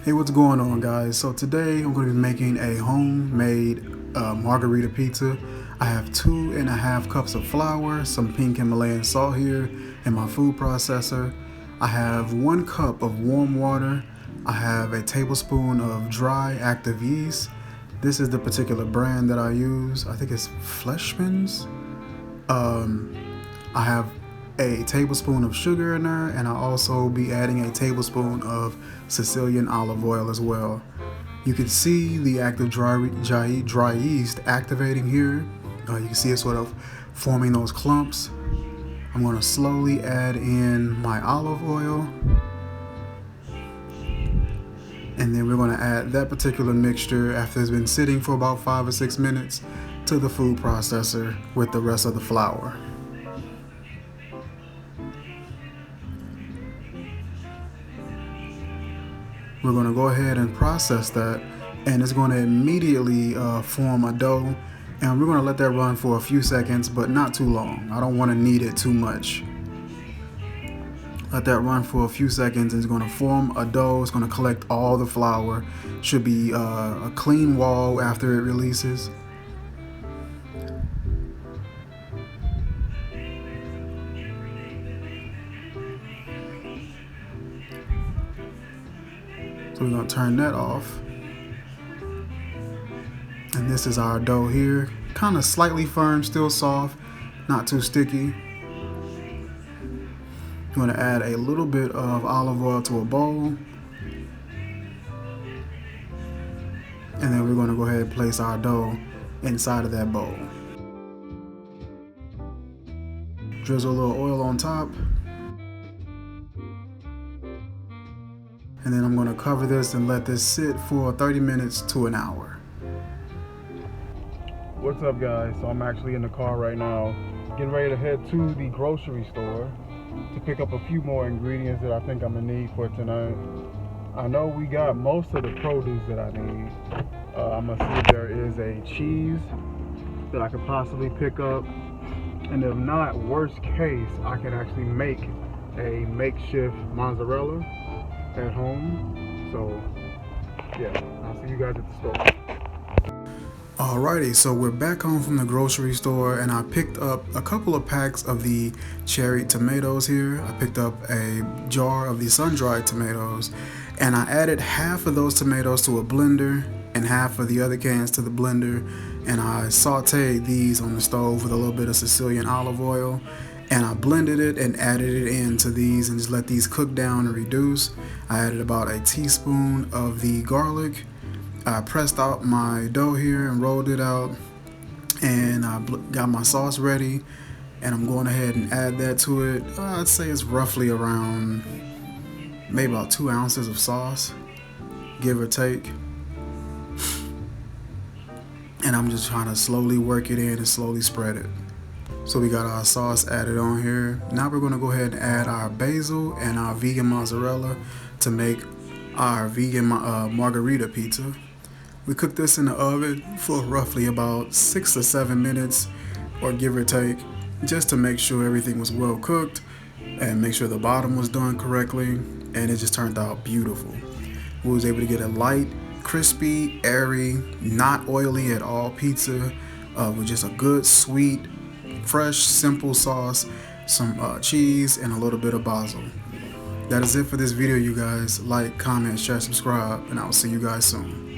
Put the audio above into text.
Hey, what's going on, guys? So today I'm going to be making a homemade margarita pizza. I have 2.5 cups of flour, some pink Himalayan salt here in my food processor. I have 1 cup of warm water. I have a tablespoon of dry active yeast. This is the particular brand that I use. I think it's Fleshman's. I have a tablespoon of sugar in there, and I'll also be adding a tablespoon of Sicilian olive oil as well. You can see the active dry yeast activating here. You can see it sort of forming those clumps. I'm going to slowly add in my olive oil, and then we're going to add that particular mixture after it's been sitting for about 5 or 6 minutes to the food processor with the rest of the flour. We're going to go ahead and process that, and it's going to immediately form a dough, and we're going to let that run for a few seconds, but not too long. I don't want to knead it too much. Let that run for a few seconds, and it's going to form a dough. It's going to collect all the flour. Should be a clean wall after it releases. So we're going to turn that off. And this is our dough here. Kind of slightly firm, still soft, not too sticky. You want to add a little bit of olive oil to a bowl. And then we're going to go ahead and place our dough inside of that bowl. Drizzle a little oil on top. And then I'm going to cover this and let this sit for 30 minutes to an hour. What's up, guys? So I'm actually in the car right now, getting ready to head to the grocery store to pick up a few more ingredients that I think I'm gonna need for tonight. I know we got most of the produce that I need. I'm gonna see if there is a cheese that I could possibly pick up, and if not, worst case, I can actually make a makeshift mozzarella at home. So yeah, I'll see you guys at the store. Alrighty, so we're back home from the grocery store, and I picked up a couple of packs of the cherry tomatoes here. I picked up a jar of the sun-dried tomatoes, and I added half of those tomatoes to a blender and half of the other cans to the blender, and I sauteed these on the stove with a little bit of Sicilian olive oil, and I blended it and added it into these and just let these cook down and reduce. I added about a teaspoon of the garlic. I pressed out my dough here and rolled it out, and I got my sauce ready, and I'm going ahead and add that to it. I'd say it's roughly around maybe about 2 ounces of sauce, give or take. And I'm just trying to slowly work it in and slowly spread it. So we got our sauce added on here. Now we're going to go ahead and add our basil and our vegan mozzarella to make our vegan margherita pizza. We cooked this in the oven for roughly about 6 to 7 minutes, or give or take, just to make sure everything was well cooked and make sure the bottom was done correctly, and it just turned out beautiful. We was able to get a light, crispy, airy, not oily at all pizza with just a good, sweet, fresh, simple sauce, some cheese, and a little bit of basil. That is it for this video, you guys. Like, comment, share, subscribe, and I will see you guys soon.